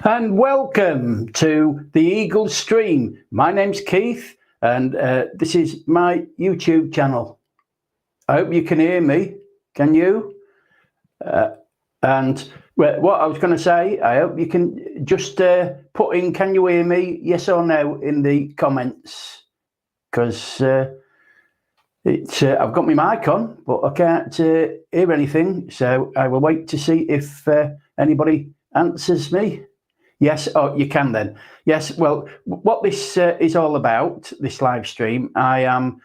And welcome to the Eagle Stream. My name's Keith, and this is my YouTube channel. I hope you can hear me. Can you? And what I was going to say, I hope you can just put in, can you hear me, yes or no, in the comments. Because I've got my mic on, but I can't hear anything. So I will wait to see if anybody answers me. Yes, oh, you can then. Yes, well, what this is all about, this live stream, I am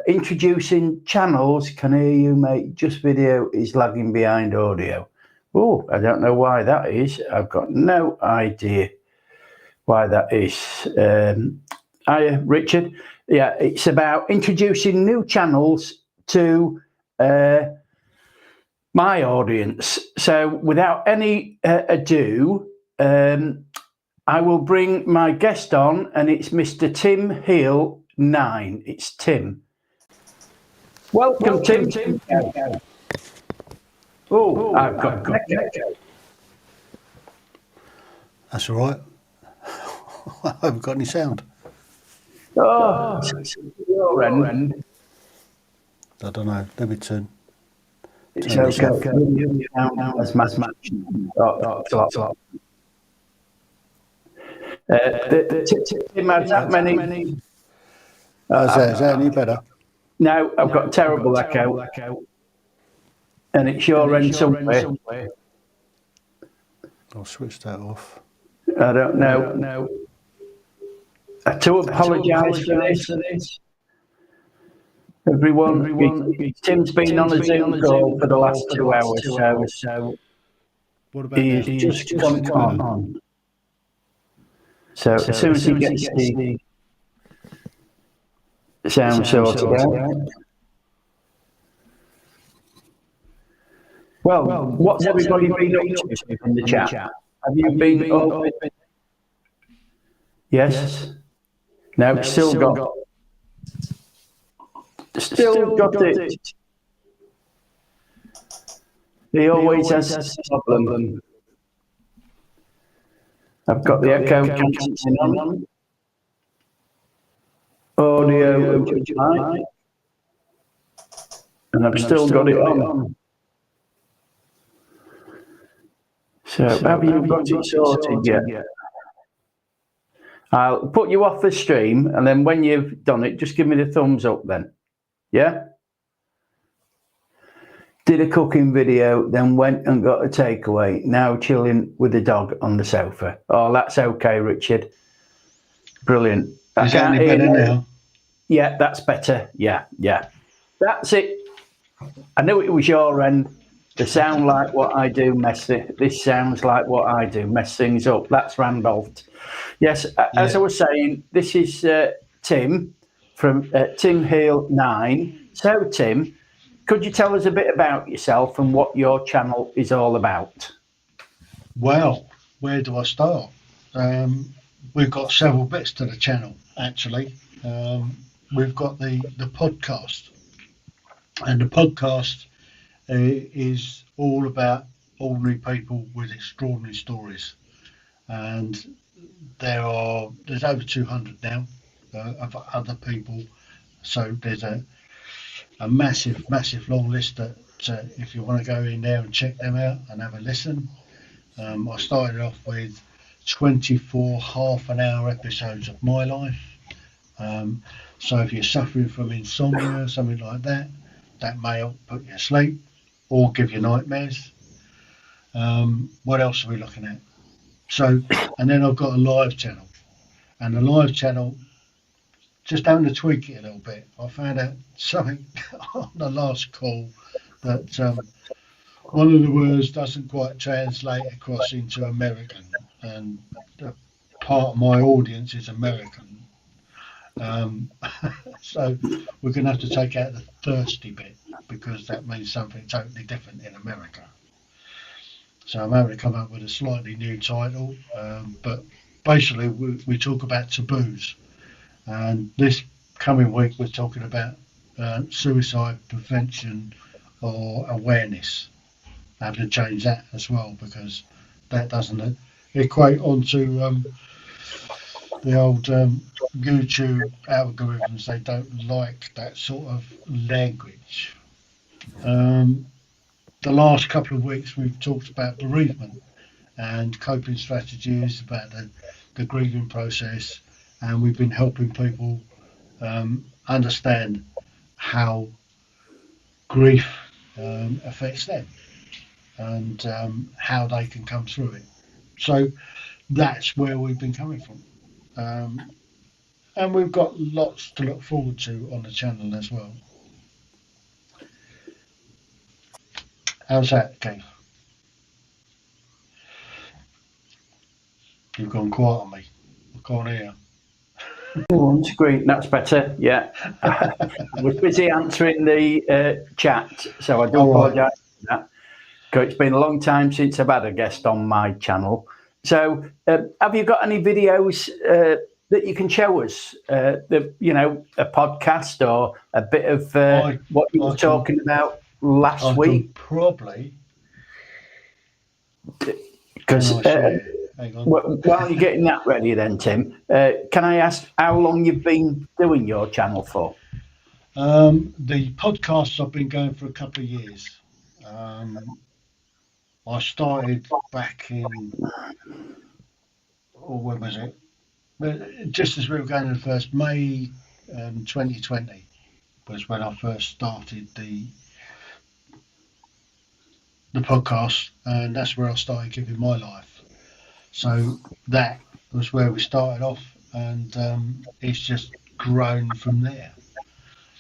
introducing channels. Can hear you, mate. Just video is lagging behind audio. Oh, I don't know why that is. I've got no idea why that is. Hiya, Richard. Yeah, it's about introducing new channels to my audience. So without any ado, I will bring my guest on, and it's Mr. Tim Heal 9. It's Tim. Welcome Tim. Oh, I've got echo. That's all right. I haven't got any sound. Oh, your end. I don't know. Let me turn. It's okay. As much. Tim has that many. Is that any better? No, I've got terrible echo. And it's your end somewhere. I'll switch that off. I don't know. I do apologise for this. Everyone, Tim's been on a Zoom call for the last 2 hours, so What about he's just gone on. So as soon as he gets the sound sorted out. Well, what's everybody been up to in the chat? Have you been up? Yes? No, still got it. He always has a problem. I've got the echo cancelling on. Audio, and I've still got it on. So have you got it sorted yet? I'll put you off the stream, and then when you've done it, just give me the thumbs up then. Yeah? Did a cooking video, then went and got a takeaway. Now chilling with the dog on the sofa. Oh, that's okay, Richard. Brilliant. Is that any better now? Yeah, that's better. Yeah. That's it. I knew it was your end. The sound like what I do, this sounds like what I do, mess things up. That's Randolph. Yes, as I was saying, this is Tim from Tim Heal 9. So, Tim, could you tell us a bit about yourself and what your channel is all about? Well, where do I start? We've got several bits to the channel, actually. We've got the podcast, and the podcast is all about ordinary people with extraordinary stories, and there's over 200 now of other people, so there's a massive long list that if you want to go in there and check them out and have a listen. I started off with 24 half-an-hour episodes of my life, so if you're suffering from insomnia, something like that may help put you asleep or give you nightmares. What else are we looking at? So, and then I've got a live channel, and the live channel, just having to tweak it a little bit, I found out something on the last call that one of the words doesn't quite translate across into American, and part of my audience is American. So we're going to have to take out the thirsty bit, because that means something totally different in America. So I'm having to come up with a slightly new title, but basically we talk about taboos, and this coming week we're talking about suicide prevention or awareness. I have to change that as well, because that doesn't equate onto the old YouTube algorithms. They don't like that sort of language. The last couple of weeks we've talked about bereavement and coping strategies, about the grieving process, and we've been helping people understand how grief affects them and how they can come through it. So that's where we've been coming from. And we've got lots to look forward to on the channel as well. How's that, Keith? You've gone quiet on me. I can't hear. On screen, that's better. Yeah, I was busy answering the chat, so I do apologise for that. Because it's been a long time since I've had a guest on my channel. So, have you got any videos that you can show us? A podcast or a bit of what you were talking about last week? Probably. Because Hang on. while you're getting that ready, then Tim, can I ask how long you've been doing your channel for? The podcasts I've been going for a couple of years. I started back in, when was it? Just as we were going to the first, May 2020 was when I first started the podcast, and that's where I started giving my life. So that was where we started off, and it's just grown from there.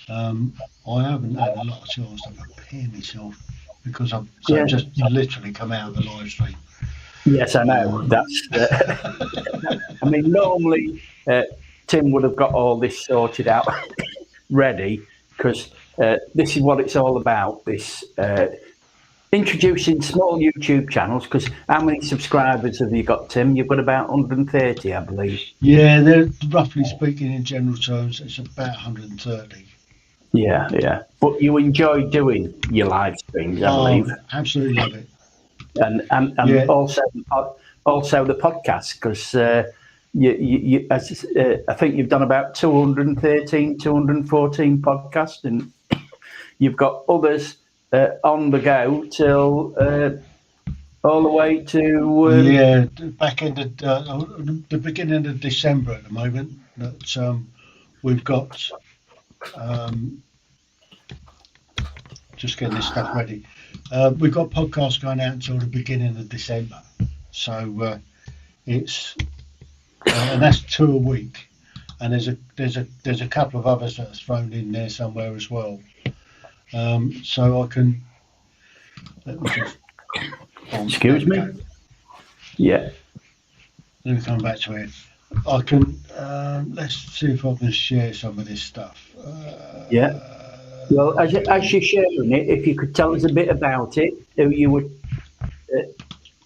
I haven't had a lot of chance to prepare myself because I've just literally come out of the live stream. Yes, I know. That's. I mean, normally Tim would have got all this sorted out, ready, because this is what it's all about. This introducing small YouTube channels. Because how many subscribers have you got, Tim? You've got about 130, I believe. Yeah, they're roughly speaking in general terms, it's about 130. Yeah. But you enjoy doing your live streams, I believe. Absolutely love it. And also the podcast, because I think you've done about 213, 214 podcasts, and you've got others on the go till all the way to back in the beginning of December at the moment. That we've got just getting this stuff ready. We've got podcasts going out until the beginning of December, so it's and that's 2 a week, and there's a couple of others that's thrown in there somewhere as well. So I can let me just excuse me. Yeah. Let me come back to it. I can let's see if I can share some of this stuff. Well, as you're sharing it, if you could tell us a bit about it, who you were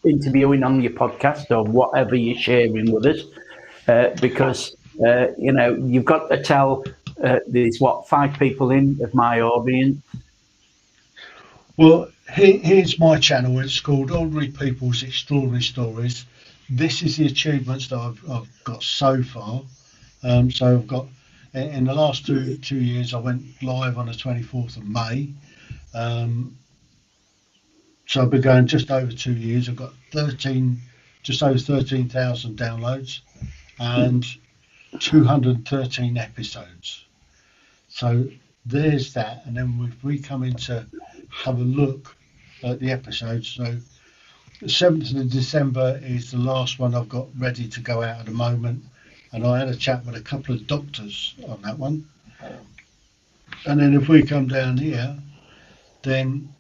interviewing on your podcast or whatever you're sharing with us, because you've got to tell. There's 5 people of my audience. Well, here's my channel. It's called Ordinary People's Extraordinary Stories. This is the achievements that I've got so far. So I've got, in the last two years, I went live on the 24th of May. So I've been going just over 2 years. I've got just over 13,000 downloads and 213 episodes. So there's that, and then we come in to have a look at the episodes. So the 7th of December is the last one I've got ready to go out at the moment, and I had a chat with a couple of doctors on that one. And then if we come down here, then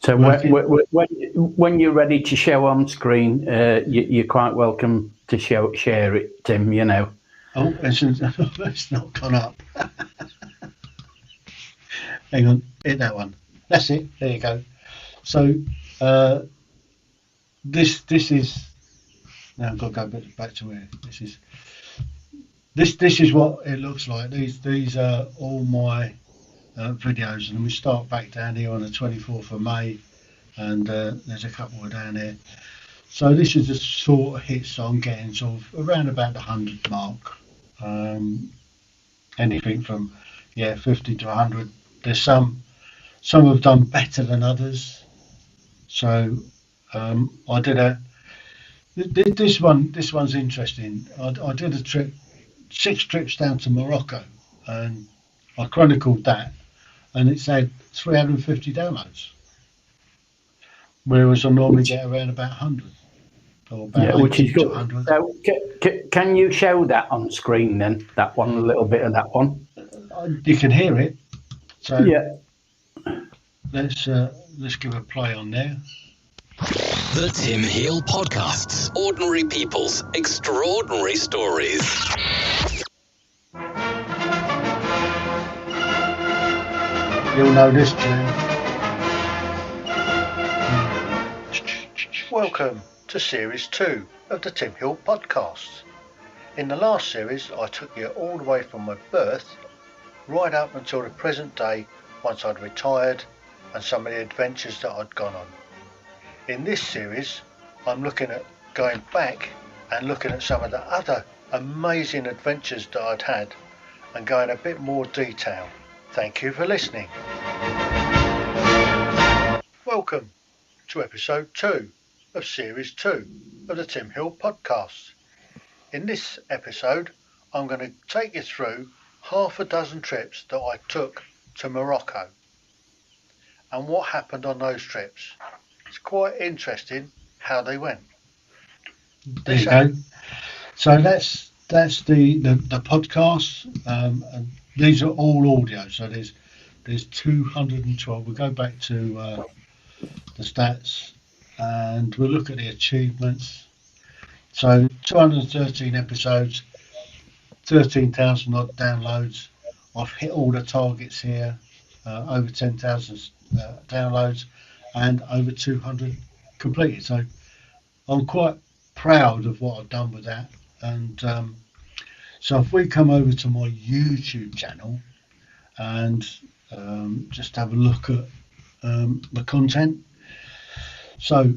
so when you're ready to show on screen, you're quite welcome to share it, Tim. Oh, it's not gone up. Hang on, hit that one. That's it. There you go. So this is now I've got to go back to where this is. This is what it looks like. These are all my videos, and we start back down here on the 24th of May. and there's a couple down there. So this is the sort of hits I'm getting, sort of around about the 100 mark. Anything from 50 to 100. There's some have done better than others. So I did this one's interesting. I did a trip, 6 trips down to Morocco, and I chronicled that, and it's had 350 downloads, whereas I normally get around about 100 or about Which is 80 to good. 100. So, can you show that on screen then? That one, a little bit of that one. You can hear it. So Yeah. let's give a play on there. The Tim Heal Podcasts. Ordinary people's extraordinary stories. You'll know this tune. Welcome to Series 2 of the Tim Hill Podcasts. In the last series, I took you all the way from my birth right up until the present day, once I'd retired, and some of the adventures that I'd gone on. In this series, I'm looking at going back and looking at some of the other amazing adventures that I'd had and going a bit more detail. Thank you for listening. Welcome to episode 2 of series 2 of the Tim Hill Podcasts. In this episode, I'm going to take you through half a dozen trips that I took to Morocco and what happened on those trips. It's quite interesting how they went. There you go. So that's the podcast, and these are all audio. So there's 212. We'll go back to the stats, and we'll look at the achievements. So 213 episodes, 13,000 odd downloads. I've hit all the targets here, over 10,000 downloads, and over 200 completed. So I'm quite proud of what I've done with that. And so if we come over to my YouTube channel and just have a look at the content. So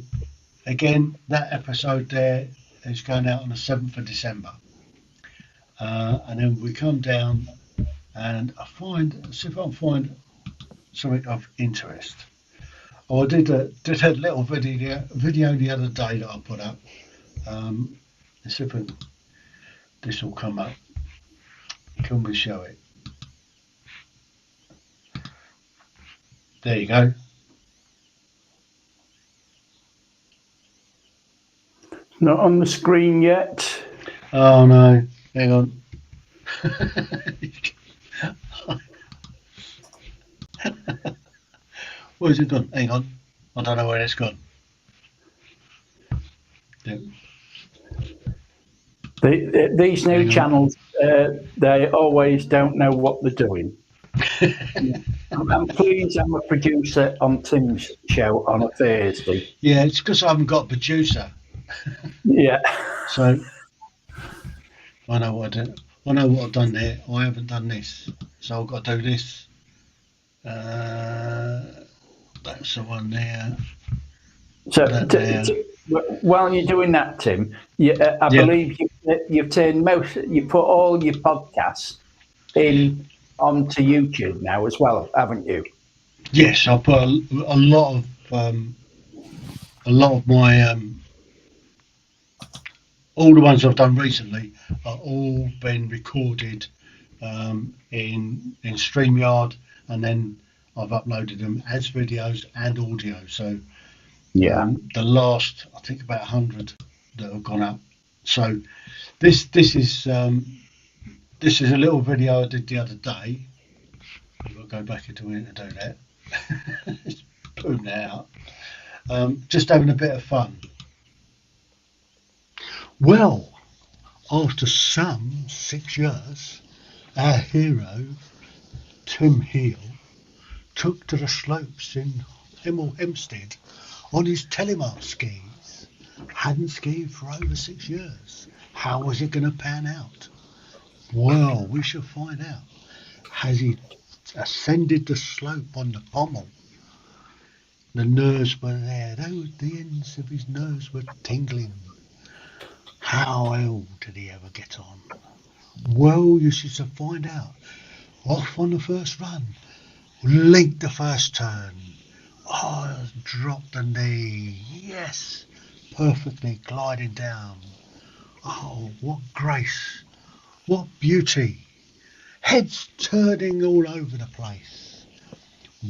again, that episode there is going out on the 7th of December. And then we come down and see if I can find something of interest. Oh, I did a little video the other day that I put up. Let's see if this will come up. Can we show it? There you go. Not on the screen yet. Oh no, hang on. Where's it gone? Hang on. I don't know where it's gone. Yeah. These new channels, they always don't know what they're doing. I'm pleased I'm a producer on Tim's show on a Thursday. Yeah, it's because I haven't got a producer. Yeah. So I know what I've done there. I haven't done this, so I've got to do this. That's the one there. So while you're doing that, Tim, I believe you've turned you put all your podcasts in onto YouTube now as well, haven't you? Yes, I put a lot of my all the ones I've done recently are all been recorded in StreamYard, and then I've uploaded them as videos and audio. So the last, I think, about 100 that have gone up. So this is a little video I did the other day. I've got to go back into it to do that. Just boom that out. Just having a bit of fun. Well, after some 6 years, our hero, Tim Heal, took to the slopes in Hemel Hempstead on his telemark skis. Hadn't skied for over 6 years. How was it going to pan out? Well, we shall find out. Has he ascended the slope on the pommel? The nerves were there. The ends of his nerves were tingling. How ill did he ever get on? Well, you should find out. Off on the first run, linked the first turn. Oh, dropped the knee. Yes, perfectly gliding down. Oh, what grace, what beauty. Heads turning all over the place.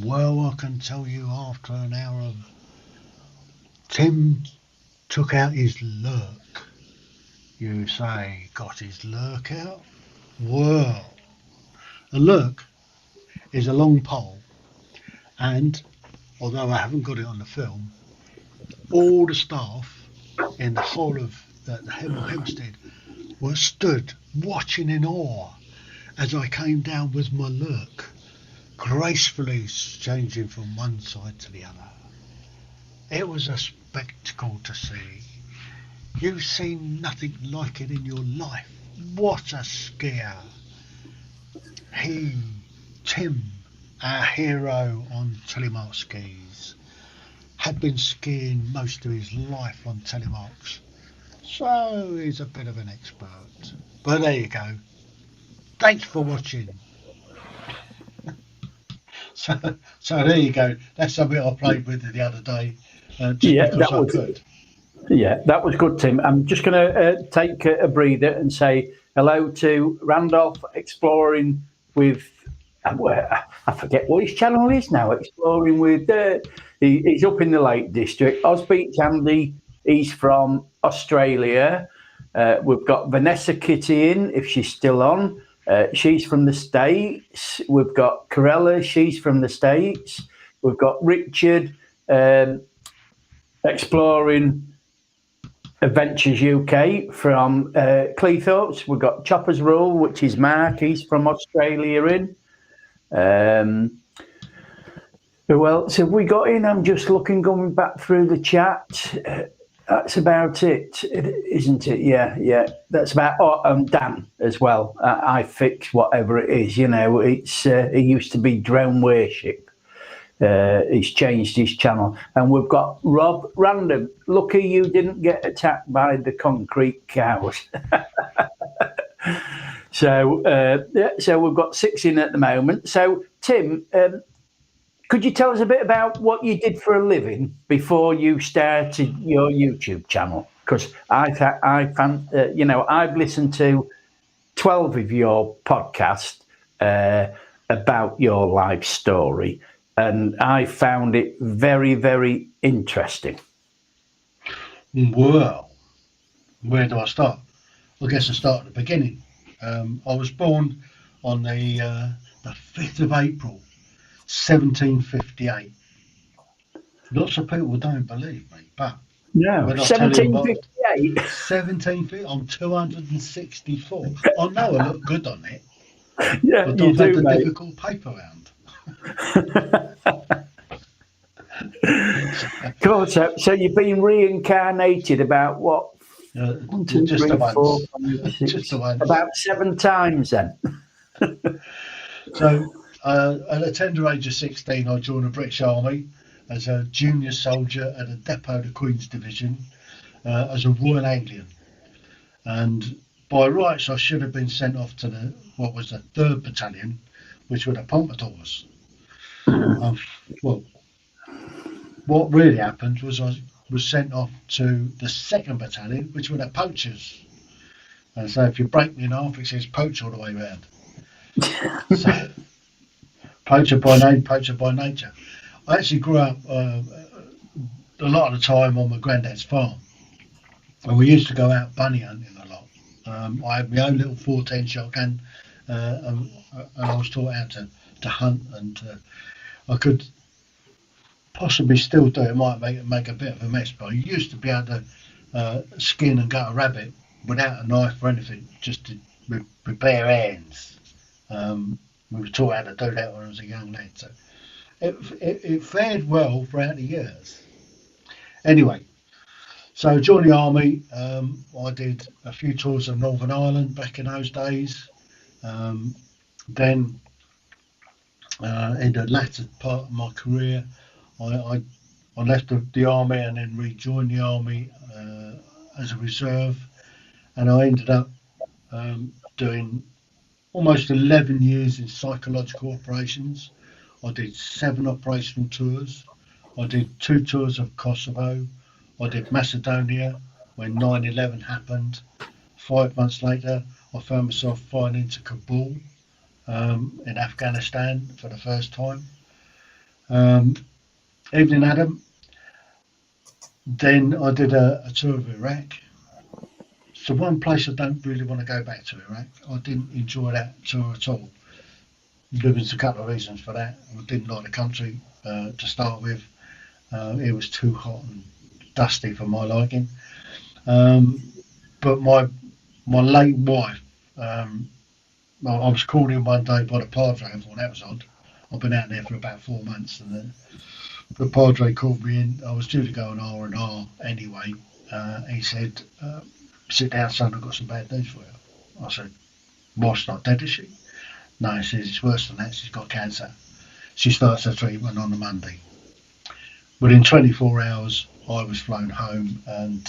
Well, I can tell you after an hour of Tim took out his lurk. You say, got his lurk out? Well, a lurk is a long pole, and although I haven't got it on the film, all the staff in the whole of the Hemel Hempstead were stood watching in awe as I came down with my lurk, gracefully changing from one side to the other. It was a spectacle to see. You've seen nothing like it in your life. What a skier. Tim, our hero on telemark skis, had been skiing most of his life on telemarks, so he's a bit of an expert. But there you go. Thanks for watching. So there you go. That's something I played with the other day, just because I could. Yeah, that was good, Tim. I'm just going to take a breather and say hello to Randolph Exploring with, I forget what his channel is now, Exploring with, he's up in the Lake District. Osbeach Andy, he's from Australia. We've got Vanessa Kitty in, if she's still on. She's from the States. We've got Corella, she's from the States. We've got Richard, Exploring Adventures UK from Cleethorpes. We've got Chopper's Rule, which is Mark, he's from Australia in. Who else have we got in? I'm just looking, going back through the chat. That's about it, isn't it? Yeah. That's about Dan as well. I fix whatever it is, it's he used to be Drone Worship. He's changed his channel. And we've got Rob Random. Lucky you didn't get attacked by the concrete cows. So we've got 6 in at the moment. So Tim, could you tell us a bit about what you did for a living before you started your YouTube channel? Because I've listened to 12 of your podcasts about your life story, and I found it very, very interesting. Well, where do I start? I guess I start at the beginning. I was born on the 5th of April, 1758. Lots of people don't believe me, but no, 1758. 1750. I'm 264. I know I look good on it. Yeah, but you I've had do, the mate. difficult paper round. Cool. So you've been reincarnated about what? Just once. About 7 times then. So at a tender age of 16, I joined the British Army as a junior soldier at a depot of the Queen's Division as a Royal Anglian. And by rights, I should have been sent off to the 3rd Battalion, which were the Pompadours. Well, what really happened was I was sent off to the 2nd Battalion, which were the Poachers. And so if you break me in half, it says poach all the way around. So, poacher by name, poacher by nature. I actually grew up a lot of the time on my granddad's farm, and we used to go out bunny hunting a lot. I had my own little 410 shotgun, and I was taught how to hunt, and I could possibly still do it. Might make a bit of a mess, but I used to be able to skin and gut a rabbit without a knife or anything, just with bare hands. We were taught how to do that when I was a young lad, so it fared well throughout the years. Anyway, so joined the army. I did a few tours of Northern Ireland back in those days. Then in the latter part of my career, I I left the army and then rejoined the army as a reserve, and I ended up doing almost 11 years in psychological operations. I did 7 operational tours. I did 2 tours of Kosovo. I did Macedonia when 9/11 happened. 5 months later, I found myself flying into Kabul in Afghanistan for the first time. Evening, Adam. Then I did a tour of Iraq. It's the one place I don't really want to go back to, Iraq. I didn't enjoy that tour at all. There's a couple of reasons for that. I didn't like the country to start with. It was too hot and dusty for my liking. But my late wife, I was called in one day by the Padre. I thought that was odd. I've been out there for about 4 months, and the Padre called me in. I was due to go on R&R anyway. He said, "Sit down, son. I've got some bad news for you." I said, "Wife's not dead, is she?" No, he says, "It's worse than that. She's got cancer. She starts her treatment on a Monday." Within 24 hours, I was flown home, and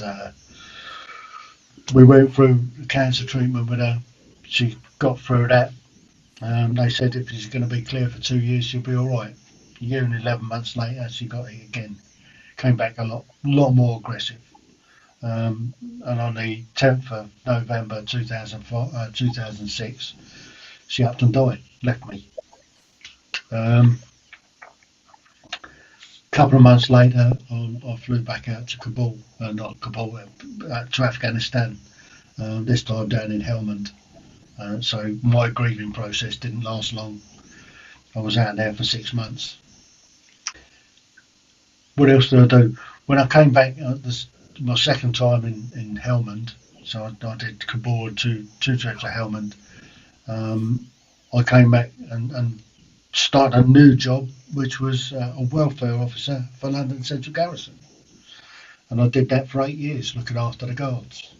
we went through the cancer treatment with her. She got through that. They said if she's going to be clear for 2 years, she'll be all right. A year and 11 months later, she got it again. Came back a lot more aggressive. And on the 10th of November 2006, she upped and died, left me. Couple of months later, I flew back out to Kabul, not Kabul, to Afghanistan, this time down in Helmand. So my grieving process didn't last long. I was out there for 6 months. What else did I do? When I came back, my second time in Helmand, so I did Kabul and two trips to Helmand. I came back and started a new job, which was a welfare officer for London Central Garrison. And I did that for 8 years, looking after the guards.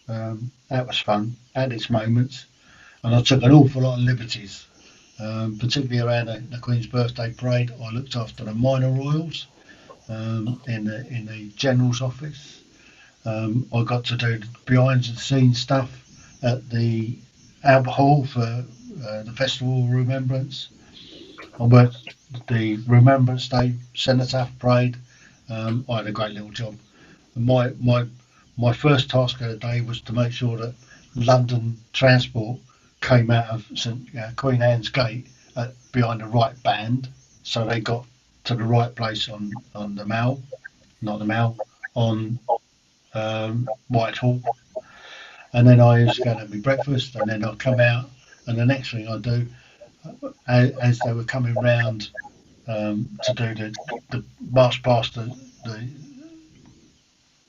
That was fun, had its moments. And I took an awful lot of liberties, particularly around the Queen's birthday parade. I looked after the minor royals in the General's office. I got to do behind the scenes stuff at the Albert Hall for the Festival of Remembrance. I worked the Remembrance Day Cenotaph Parade. I had a great little job. And my first task of the day was to make sure that London Transport came out of Queen Anne's Gate behind the right band, so they got to the right place on the Mall, not the Mall, on Whitehall. And then I was going to have my breakfast, and then I'd come out, and the next thing I'd do, as they were coming round to do the march past the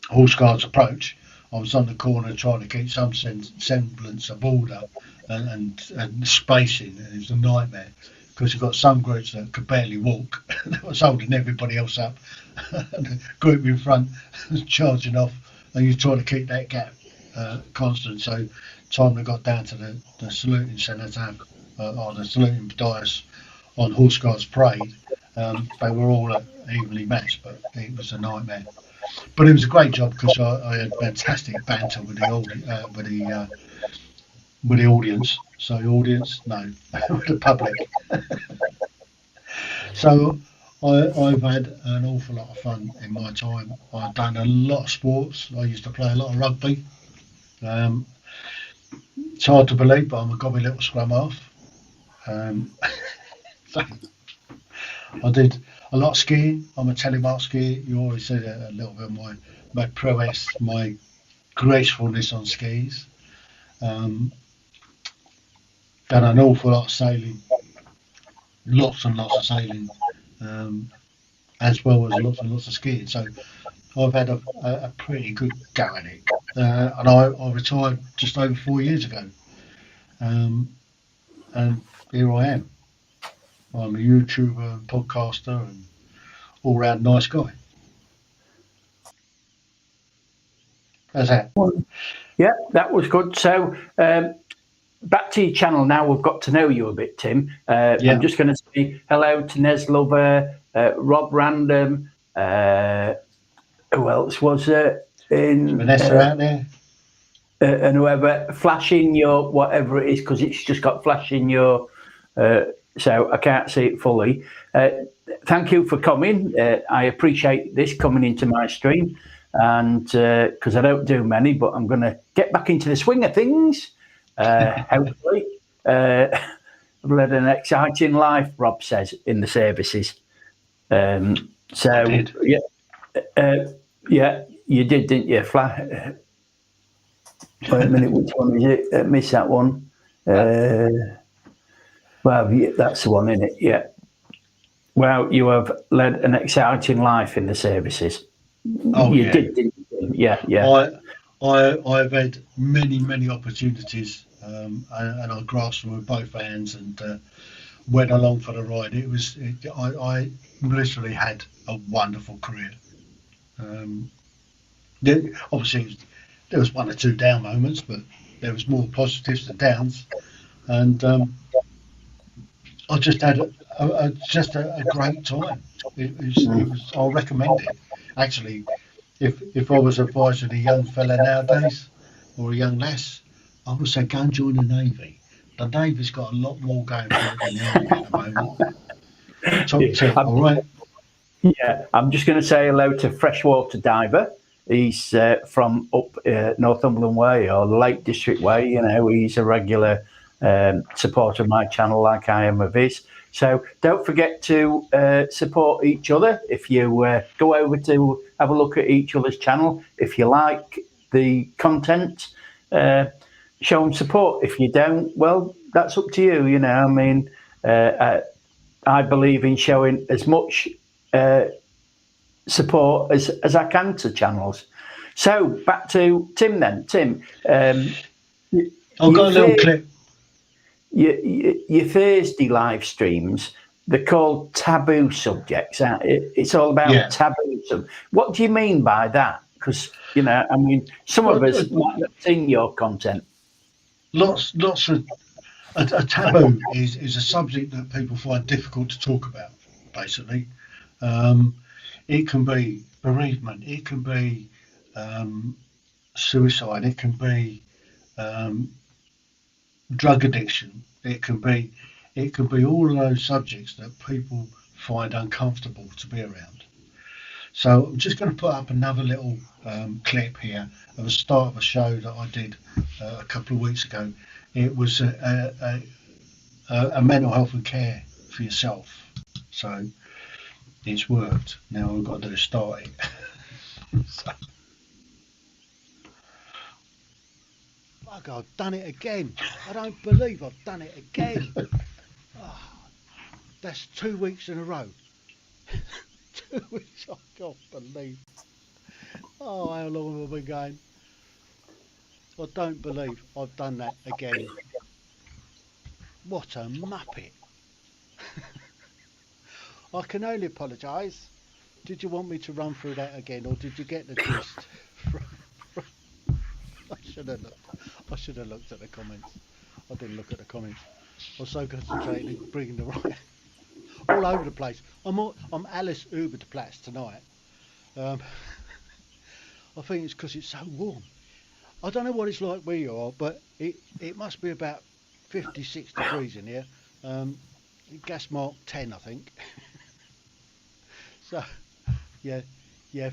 Horse Guards approach, I was on the corner trying to keep some semblance of order and spacing, and it was a nightmare because you've got some groups that could barely walk. That was holding everybody else up, and the group in front charging off, and you're trying to keep that gap constant. So, time they got down to the saluting cenotaph or the saluting dais on Horse Guards Parade, they were all evenly matched, but it was a nightmare. But it was a great job because I had fantastic banter with the audience. So the audience, no, with the public. So I've had an awful lot of fun in my time. I've done a lot of sports. I used to play a lot of rugby. It's hard to believe, but I'm a gobby little scrum half. So I did a lot of skiing. I'm a telemark skier. You always see a little bit of my prowess, my gracefulness on skis. Done an awful lot of sailing, lots and lots of sailing, as well as lots and lots of skiing. So I've had a pretty good go at it. And I retired just over 4 years ago. And here I am. I'm a YouTuber and podcaster and all-round nice guy. How's that? Yeah, that was good. So back to your channel now. We've got to know you a bit, Tim. I'm just going to say hello to Nes Lover, Rob Random, Who else was there? Vanessa out there. And whoever, flashing your whatever it is, because it's just got flashing your, so I can't see it fully. Thank you for coming. I appreciate this coming into my stream, and because I don't do many, but I'm going to get back into the swing of things. Hopefully, I've led an exciting life, Rob says in the services. So yeah, you did, didn't you? Wait a minute, which one is it? Miss that one. Well, yeah, that's the one, isn't it? Yeah. Well, you have led an exciting life in the services. Oh, you yeah. did, didn't you? Yeah. I've had many opportunities, and I grasped them with both hands and went along for the ride. I literally had a wonderful career. Obviously, there was one or two down moments, but there was more positives than downs, and I just had a great time. It was. I recommend it. Actually, if I was advising a young fella nowadays or a young lass, I would say go and join the Navy. The Navy's got a lot more going for it than the Army at the moment. Top tip, all right. Yeah, I'm just going to say hello to Freshwater Diver. He's from up Northumberland Way or the Lake District Way. You know, he's a regular supporter of my channel, like I am of his. So don't forget to support each other. If you go over to have a look at each other's channel, if you like the content, show them support. If you don't, well, that's up to you. You know, I mean, I believe in showing as much support as I can to channels. So back to Tim then. Tim, I've got a little clip. Your Thursday live streams, they're called taboo subjects. It's all about taboo. What do you mean by that? Because, you know, I mean, some of us might not have seen your content. Lots of a taboo is a subject that people find difficult to talk about, basically. It can be bereavement, it can be suicide, it can be drug addiction, it can be all of those subjects that people find uncomfortable to be around. So I'm just going to put up another little clip here of the start of a show that I did a couple of weeks ago. It was a mental health and care for yourself. So it's worked. Now we've got to do is start it. So. Fuck, I've done it again. I don't believe I've done it again. Oh, that's 2 weeks in a row. 2 weeks, I can't believe. Oh, how long have I been going? I don't believe I've done that again. What a muppet. I can only apologise. Did you want me to run through that again, or did you get the gist? I should have looked at the comments. I didn't look at the comments. I was so concentrated in bringing the right all over the place. I'm Alice Uber de Platz tonight. I think it's because it's so warm. I don't know what it's like where you are, but it must be about 56 degrees in here. Gas mark 10, I think. So, yeah,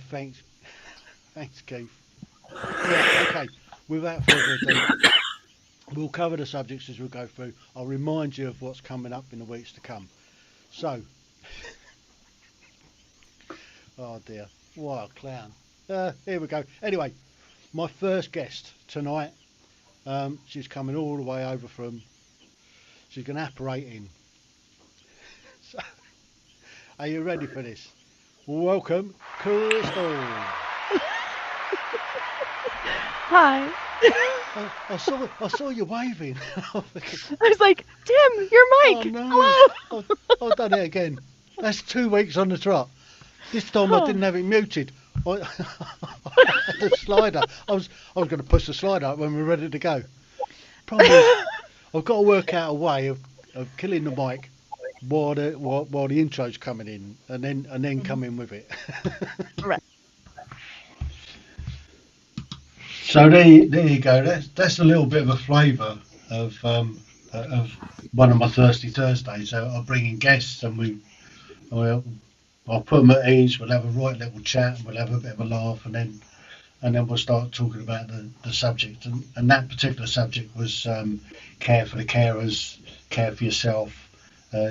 thanks, Keith. Yeah, okay. Without further ado, we'll cover the subjects as we go through. I'll remind you of what's coming up in the weeks to come. So, oh dear, what a clown. Here we go. Anyway, my first guest tonight, she's coming all the way over from, she's going to apparate in. So, are you ready for this? Welcome, Crystal. Hi. I saw you waving. I was like, Tim, your mic. Oh, no. Hello. I've done it again. That's 2 weeks on the trot. This time I didn't have it muted. I had the slider. I was going to push the slider up when we were ready to go. Problem is, I've got to work out a way of killing the mic while the intro's coming in, and then come in with it. Right. So there you go. That's a little bit of a flavour of one of my Thirsty Thursdays. So I'll bring in guests, and I'll put them at ease. We'll have a right little chat, and we'll have a bit of a laugh, and then we'll start talking about the subject. And that particular subject was care for the carers, care for yourself,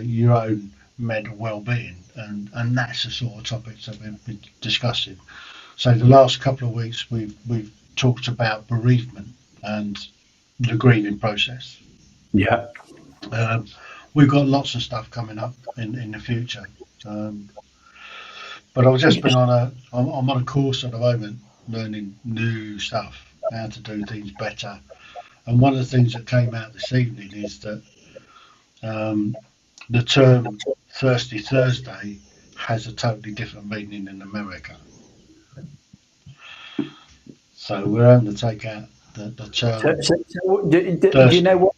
your own mental well-being, and that's the sort of topics that we've been discussing. So the last couple of weeks we've talked about bereavement and the grieving process. Yeah. We've got lots of stuff coming up in the future. But I've just been I'm on a course at the moment, learning new stuff, how to do things better. And one of the things that came out this evening is that the term Thirsty Thursday has a totally different meaning in America. So we're having to take out the term. So do you know what?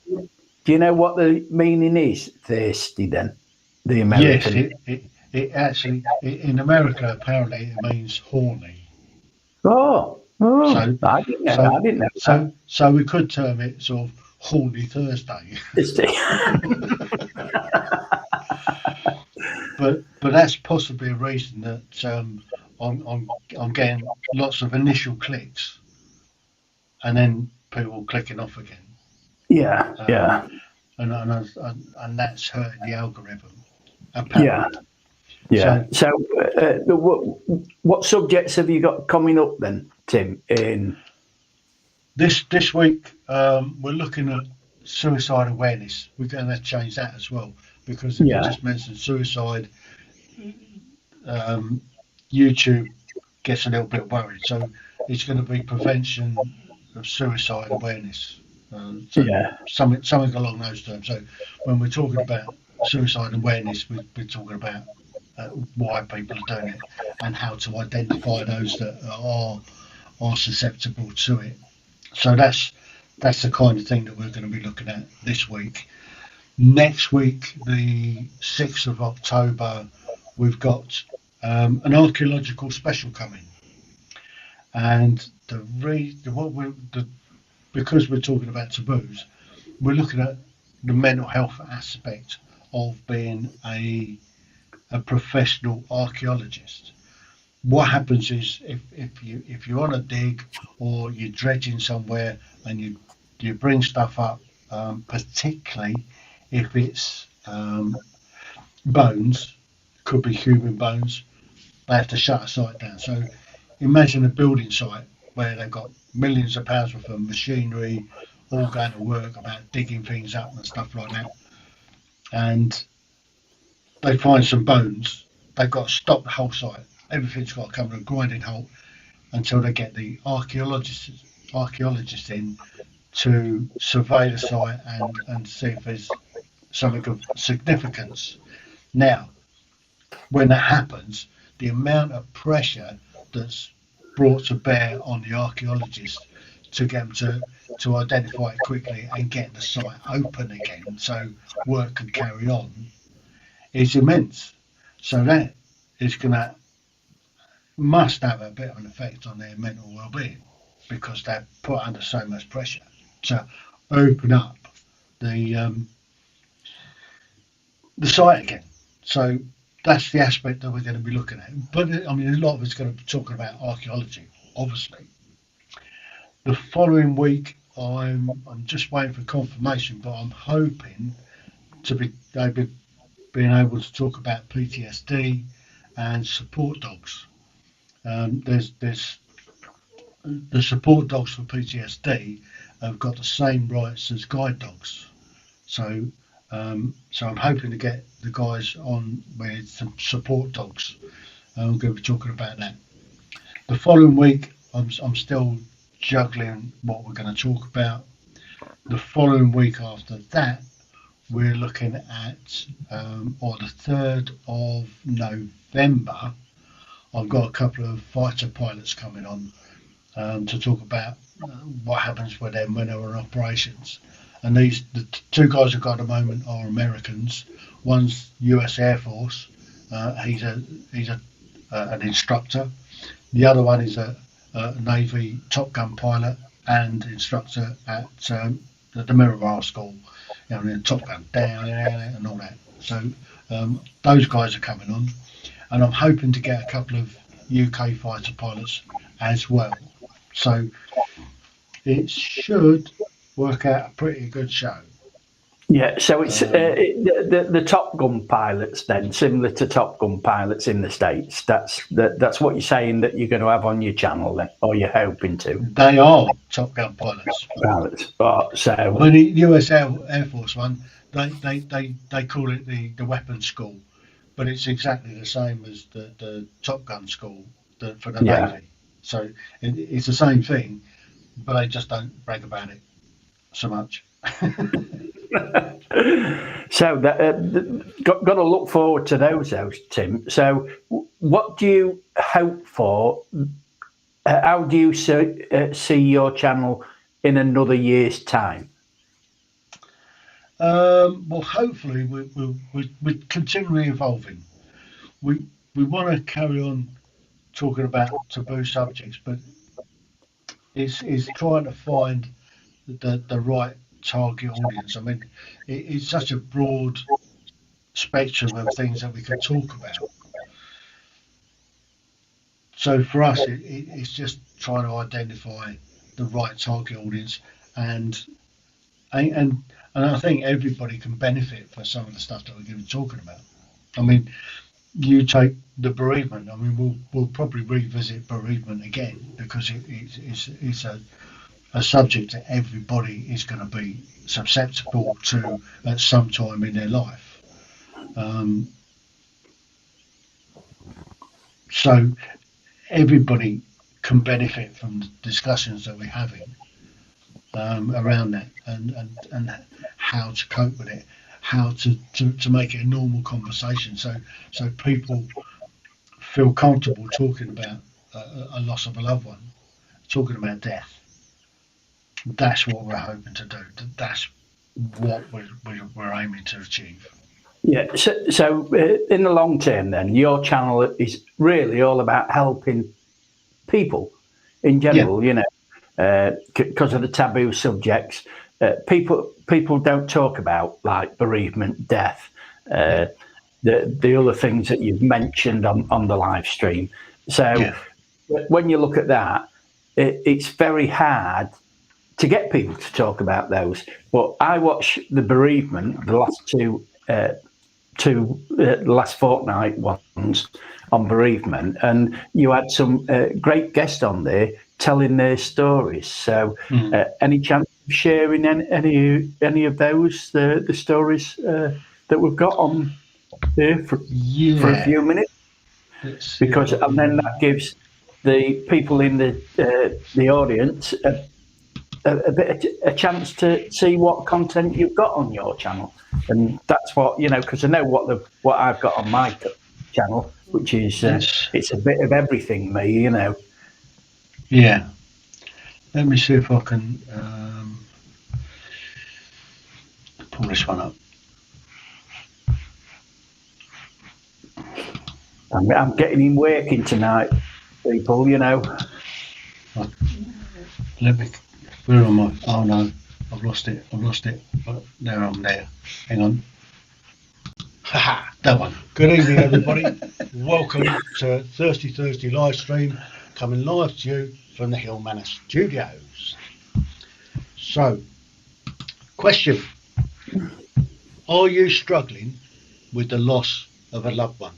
Do you know what the meaning is? Thirsty, then, the American. Yes, it actually in America apparently it means horny. Oh, So I didn't know. So we could term it sort of Horny Thursday. But that's possibly a reason that I'm getting lots of initial clicks, and then people clicking off again. Yeah. And that's hurting the algorithm. Apparently. Yeah. So, what subjects have you got coming up then, Tim? In this week, we're looking at suicide awareness. We're going to change that as well, because if you just mentioned suicide, YouTube gets a little bit worried. So it's going to be prevention of suicide awareness. Something along those terms. So when we're talking about suicide awareness, we're talking about why people are doing it and how to identify those that are susceptible to it. So that's the kind of thing that we're going to be looking at this week. Next week, the 6th of October, we've got an archaeological special coming, and because we're talking about taboos, we're looking at the mental health aspect of being a professional archaeologist. What happens is if you're on a dig or you're dredging somewhere and you bring stuff up, particularly if it's bones, could be human bones, they have to shut a site down. So imagine a building site where they've got millions of pounds worth of machinery all going to work about digging things up and stuff like that, and they find some bones. They've got to stop the whole site. Everything's got to come to a grinding halt until they get the archaeologists in to survey the site and see if there's something of significance. Now, when that happens, the amount of pressure that's brought to bear on the archaeologists to get them to identify it quickly and get the site open again so work can carry on is immense. So that is must have a bit of an effect on their mental well-being, because they're put under so much pressure to open up the site again. So that's the aspect that we're going to be looking at. But I mean, a lot of it's going to be talking about archaeology, obviously. The following week, I'm just waiting for confirmation, but I'm hoping to be being able to talk about PTSD and support dogs. There's the support dogs for PTSD have got the same rights as guide dogs. So I'm hoping to get the guys on with some support dogs. I'm going to be talking about that. The following week, I'm still juggling what we're going to talk about. The following week after that, we're looking at, or the 3rd of November, I've got a couple of fighter pilots coming on to talk about what happens with them when they're on operations. And the two guys I've got at the moment are Americans. One's US Air Force. He's an instructor. The other one is a Navy Top Gun pilot and instructor at the Miramar School. In Top Gun down and all that. So those guys are coming on, and I'm hoping to get a couple of UK fighter pilots as well. So it should work out a pretty good show. Yeah, so it's the Top Gun pilots then, similar to Top Gun pilots in the States. That's what you're saying that you're going to have on your channel then, or you're hoping to. They are Top Gun pilots. So Well, the US Air Force one, they call it the weapons school, but it's exactly the same as the Top Gun school for the Navy. So it's the same thing, but they just don't brag about it so much. So got to look forward to those, Tim. So what do you hope for? How do you see your channel in another year's time? Well, hopefully we're continually evolving. We want to carry on talking about taboo subjects, but it's trying to find the right target audience. I mean, it's such a broad spectrum of things that we can talk about. So for us, it's just trying to identify the right target audience, and I think everybody can benefit from some of the stuff that we're going to be talking about. I mean, you take the bereavement. I mean, we'll probably revisit bereavement again because it's a subject that everybody is going to be susceptible to at some time in their life. So everybody can benefit from the discussions that we're having around that, and how to cope with it, how to make it a normal conversation, so people feel comfortable talking about a loss of a loved one, talking about death. That's what we're hoping to do. That's what we're aiming to achieve. Yeah. So in the long term, then your channel is really all about helping people in general. You know, because of the taboo subjects, people don't talk about like bereavement, death, the other things that you've mentioned on the live stream. So when you look at that, it's very hard to get people to talk about those. But I watched the bereavement, the last fortnight ones on bereavement, and you had some great guests on there telling their stories. So any chance of sharing any of those, the stories that we've got on there for a few minutes? Because and then that gives the people in the audience a chance to see what content you've got on your channel, and that's what, you know, because I know what I've got on my channel, which is it's a bit of everything, me, you know. Yeah. Let me see if I can pull this one up. I'm getting him working tonight, people, you know. Let me. Where am I? Oh no, I've lost it. Oh, there I'm there. Hang on. Haha, that one. Good evening, everybody. Welcome to Thirsty Thursday live stream, coming live to you from the Hill Manor Studios. So, question: are you struggling with the loss of a loved one?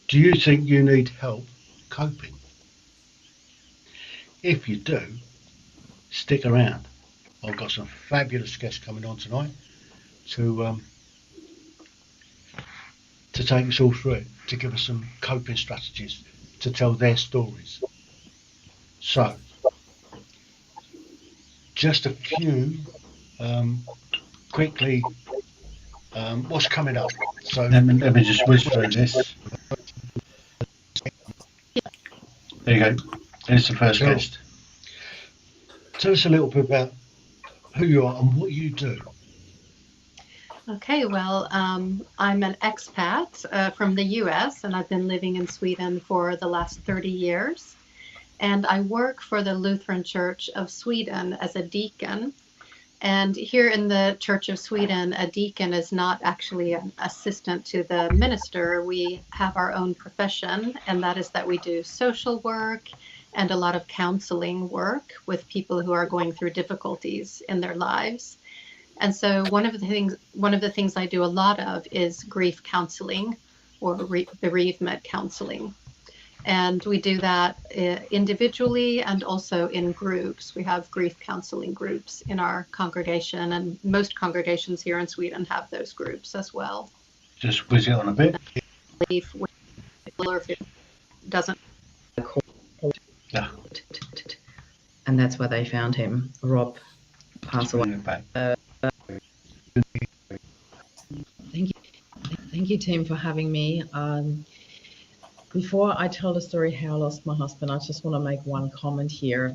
Do you think you need help coping? If you do, stick around. I've got some fabulous guests coming on tonight to take us all through it, to give us some coping strategies, to tell their stories. So, just a few quickly. What's coming up? So let me just whiz through this. There you go. Here's the first guest. Tell us a little bit about who you are and what you do. Okay, well, I'm an expat from the US, and I've been living in Sweden for the last 30 years. And I work for the Lutheran Church of Sweden as a deacon. And here in the Church of Sweden, a deacon is not actually an assistant to the minister. We have our own profession, and that is that we do social work and a lot of counseling work with people who are going through difficulties in their lives. And so one of the things I do a lot of is grief counseling or bereavement counseling. And we do that individually and also in groups. We have grief counseling groups in our congregation, and most congregations here in Sweden have those groups as well. Just whiz it on a bit. If it doesn't. Yeah. And that's where they found him. Rob passed away. Bring it back. Thank you, Tim, for having me. Before I tell the story how I lost my husband, I just want to make one comment here.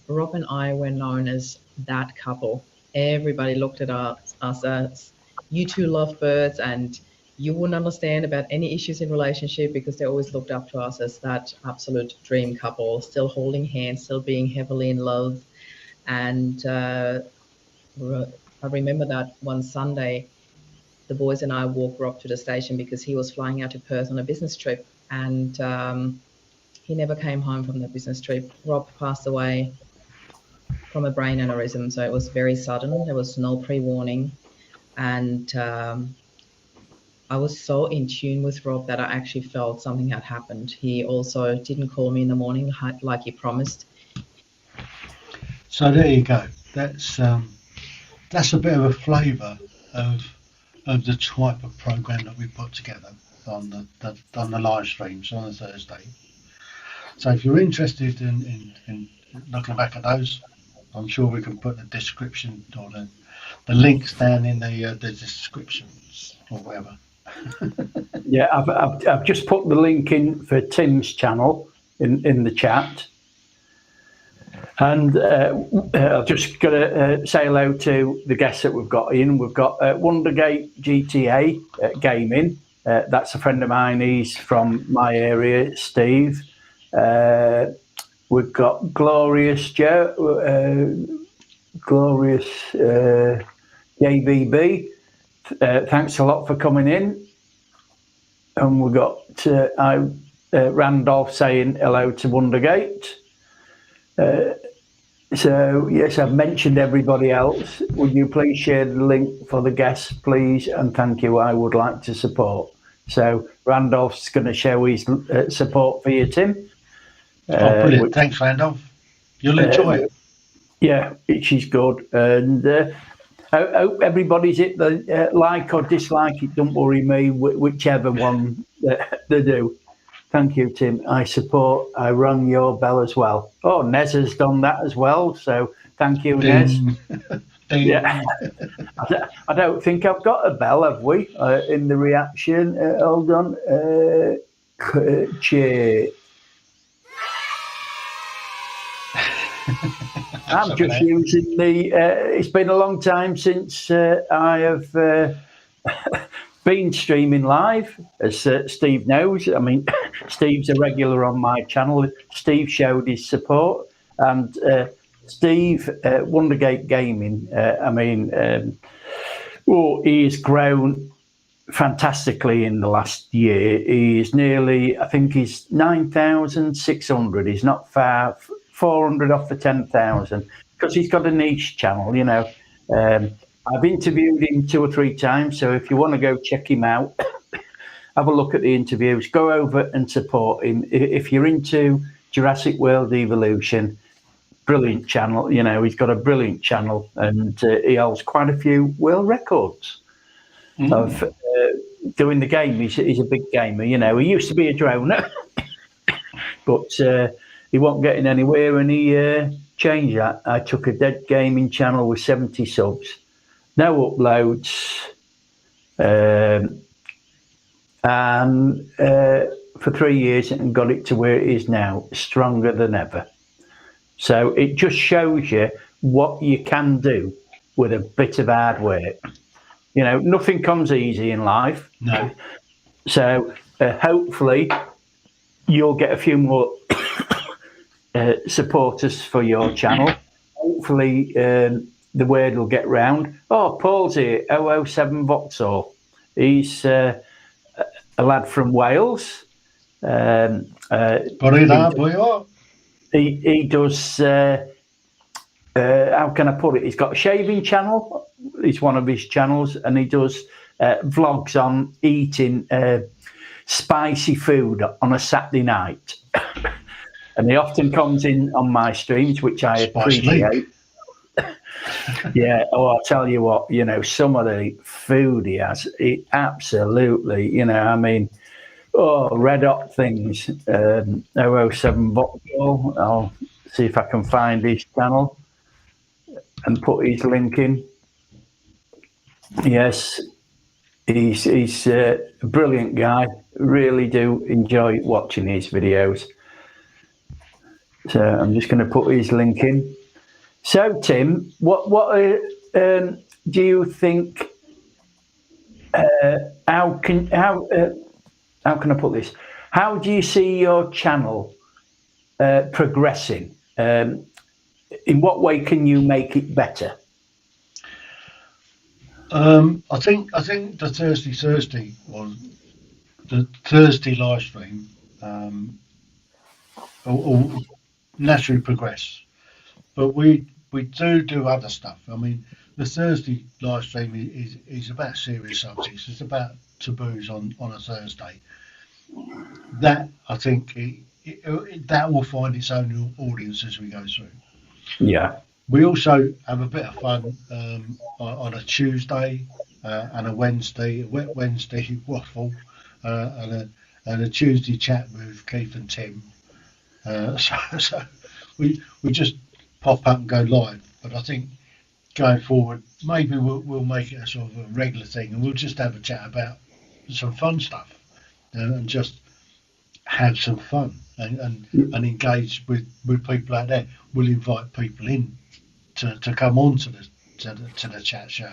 Rob and I were known as that couple. Everybody looked at us as you two lovebirds, and you wouldn't understand about any issues in relationship because they always looked up to us as that absolute dream couple, still holding hands, still being heavily in love. And I remember that one Sunday, the boys and I walked Rob to the station because he was flying out to Perth on a business trip, and he never came home from the business trip. Rob passed away from a brain aneurysm, so it was very sudden. There was no pre-warning, and I was so in tune with Rob that I actually felt something had happened. He also didn't call me in the morning like he promised. So there you go. That's a bit of a flavour of the type of program that we put together on the live streams on a Thursday. So if you're interested in looking back at those, I'm sure we can put the description or the links down in the descriptions or whatever. Yeah, I've just put the link in for Tim's channel in the chat. And I've just got to say hello to the guests that we've got in. We've got Wondergate GTA Gaming. That's a friend of mine. He's from my area, Steve. We've got Glorious Joe, Glorious JVB. Thanks a lot for coming in. And we've got Randolph saying hello to Wondergate. So yes, I've mentioned everybody else. Would you please share the link for the guests, please? And thank you. I would like to support. So Randolph's going to show his support for you, Tim. Brilliant. Thanks, Randolph. You'll enjoy it. Yeah, she's good. And I hope everybody's hit the like or dislike it. Don't worry me, whichever one they do. Thank you, Tim. I support. I rung your bell as well. Oh, Nez has done that as well. So thank you, Nez. Yeah. I don't think I've got a bell, have we? In the reaction. Hold on. Cheer. I'm just using the. It's been a long time since I have been streaming live, as Steve knows. I mean, Steve's a regular on my channel. Steve showed his support, and Steve, Wondergate Gaming. He has grown fantastically in the last year. He's nearly, I think he's 9,600. He's not far, 400 off the 10,000, because he's got a niche channel, you know. I've interviewed him 2 or 3 times, so if you want to go check him out, have a look at the interviews, go over and support him. If you're into Jurassic World Evolution, brilliant channel, you know, he's got a brilliant channel, and he holds quite a few world records of doing the game. He's a big gamer, you know. He used to be a droner, but he wasn't getting anywhere, and he changed that. I took a dead gaming channel with 70 subs, no uploads, and for 3 years, and got it to where it is now, stronger than ever. So it just shows you what you can do with a bit of hard work. You know, nothing comes easy in life. No. So hopefully you'll get a few more supporters for your channel. Hopefully the word will get round. Oh, Paul's here, 007 Vauxhall. He's a lad from Wales. He does, how can I put it? He's got a shaving channel. It's one of his channels, and he does vlogs on eating spicy food on a Saturday night. And he often comes in on my streams, which I appreciate. Yeah, I'll tell you what, you know, some of the food he has, it absolutely, you know, I mean, red hot things. 007 Vauxhall. I'll see if I can find his channel and put his link in. Yes, he's a brilliant guy. Really do enjoy watching his videos. So I'm just going to put his link in. So Tim, what do you think? How can I put this? How do you see your channel progressing? In what way can you make it better? I think the Thursday was the Thursday live stream will naturally progress, but we do other stuff. I mean, the Thursday live stream is about serious subjects. It's about taboos on a Thursday. That I think that will find its own audience as we go through. Yeah. We also have a bit of fun on a Tuesday and a Wednesday, a wet Wednesday waffle, and a Tuesday chat with Keith and Tim. So we just pop up and go live. But I think going forward, maybe we'll make it a sort of a regular thing, and we'll just have a chat about some fun stuff and just have some fun and engage with people out there. We'll invite people in to come on to the chat show,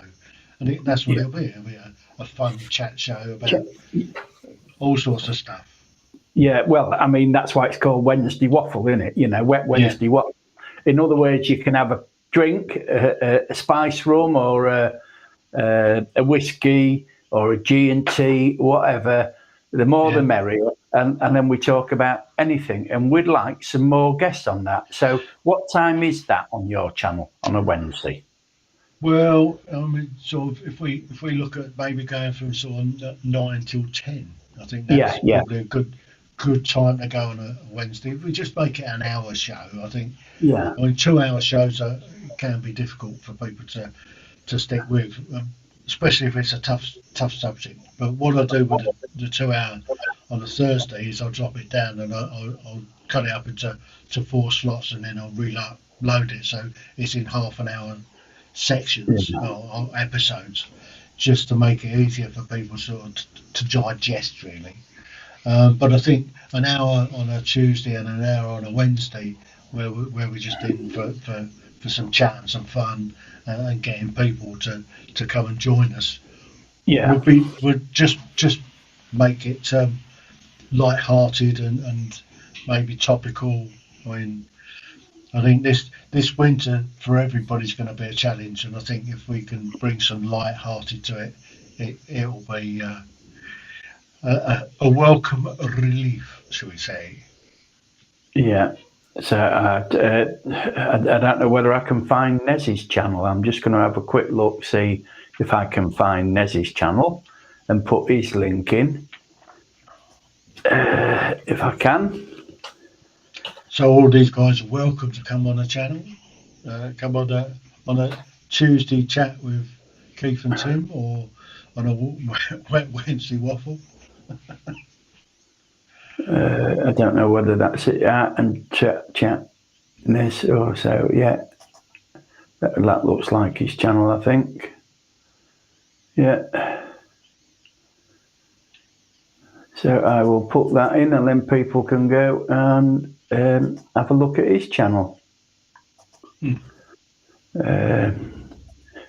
and that's what it'll be. It'll be a fun chat show about all sorts of stuff. Yeah, well, I mean, that's why it's called Wednesday Waffle, isn't it? You know, wet Wednesday waffle. In other words, you can have a drink, a spice rum, or a whiskey, or a G&T, whatever. The more the merrier. And then we talk about anything. And we'd like some more guests on that. So what time is that on your channel on a Wednesday? Well, I mean, sort of, if we look at maybe going from sort of 9 till 10, I think that's probably a good time to go on a Wednesday. If we just make it an hour show, I think. Yeah. I mean, 2-hour shows can be difficult for people to stick with, especially if it's a tough subject. But what I do with the 2 hour on a Thursday is I'll drop it down and I'll cut it up into 4 slots, and then I'll reload it so it's in half an hour sections or episodes, just to make it easier for people sort of to digest, really. But I think an hour on a Tuesday and an hour on a Wednesday, where we're just in for some chat and some fun, and getting people to come and join us, would just make it light-hearted and maybe topical. I mean, I think this winter for everybody's going to be a challenge, and I think if we can bring some light-hearted to it'll be a welcome relief, shall we say? Yeah. So I don't know whether I can find Nez's channel. I'm just going to have a quick look, see if I can find Nez's channel and put his link in, if I can. So all these guys are welcome to come on the channel. Come on a Tuesday chat with Keith and Tim, or on a wet Wednesday waffle. I don't know whether that's it. And chat this or so. Yeah, that looks like his channel, I think. Yeah. So I will put that in, and then people can go and have a look at his channel.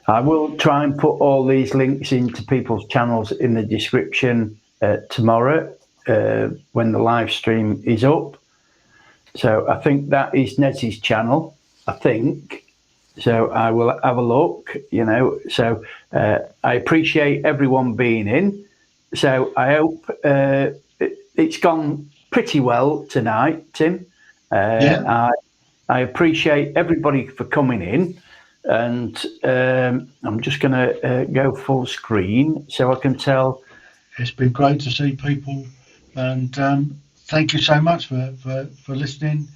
I will try and put all these links into people's channels in the description tomorrow when the live stream is up. So I think that is Nez's channel, I think. So I will have a look, you know. So I appreciate everyone being in. So I hope it's gone pretty well tonight, Tim. Yeah. I appreciate everybody for coming in. And I'm just going to go full screen so I can tell. It's been great to see people, and thank you so much for listening.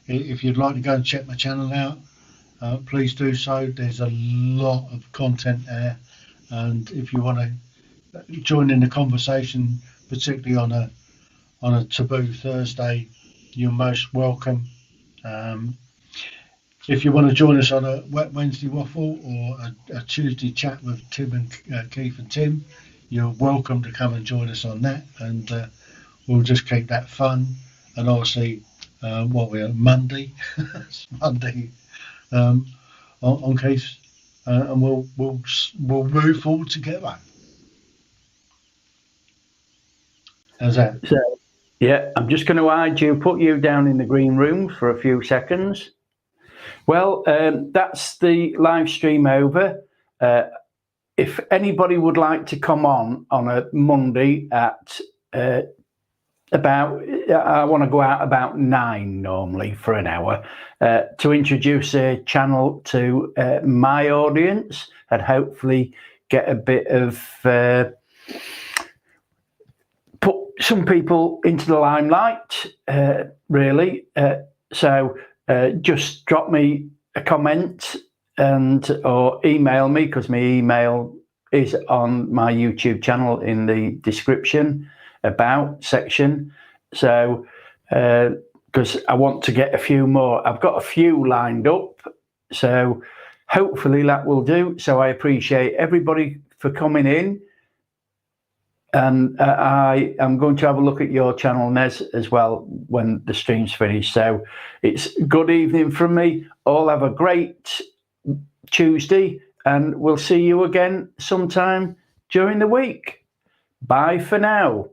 If you'd like to go and check my channel out, please do so. There's a lot of content there, and if you want to join in the conversation, particularly on a Taboo Thursday, you're most welcome. If you want to join us on a Wet Wednesday Waffle or a Tuesday chat with Tim and Keith and Tim, you're welcome to come and join us on that, and we'll just keep that fun. And obviously, what we are Monday, it's Monday on Keith, and we'll move forward together. How's that? So, yeah, I'm just going to hide you, put you down in the green room for a few seconds. Well, that's the live stream over. If anybody would like to come on a Monday at about, I want to go out about 9 normally for an hour to introduce a channel to my audience and hopefully get a bit of, put some people into the limelight, really. So just drop me a comment or email me, because my email is on my YouTube channel in the description about section. So because I want to get a few more, I've got a few lined up, so hopefully that will do. So I appreciate everybody for coming in, and I am going to have a look at your channel, Nez, as well when the stream's finished. So it's good evening from me. All have a great Tuesday, and we'll see you again sometime during the week. Bye for now.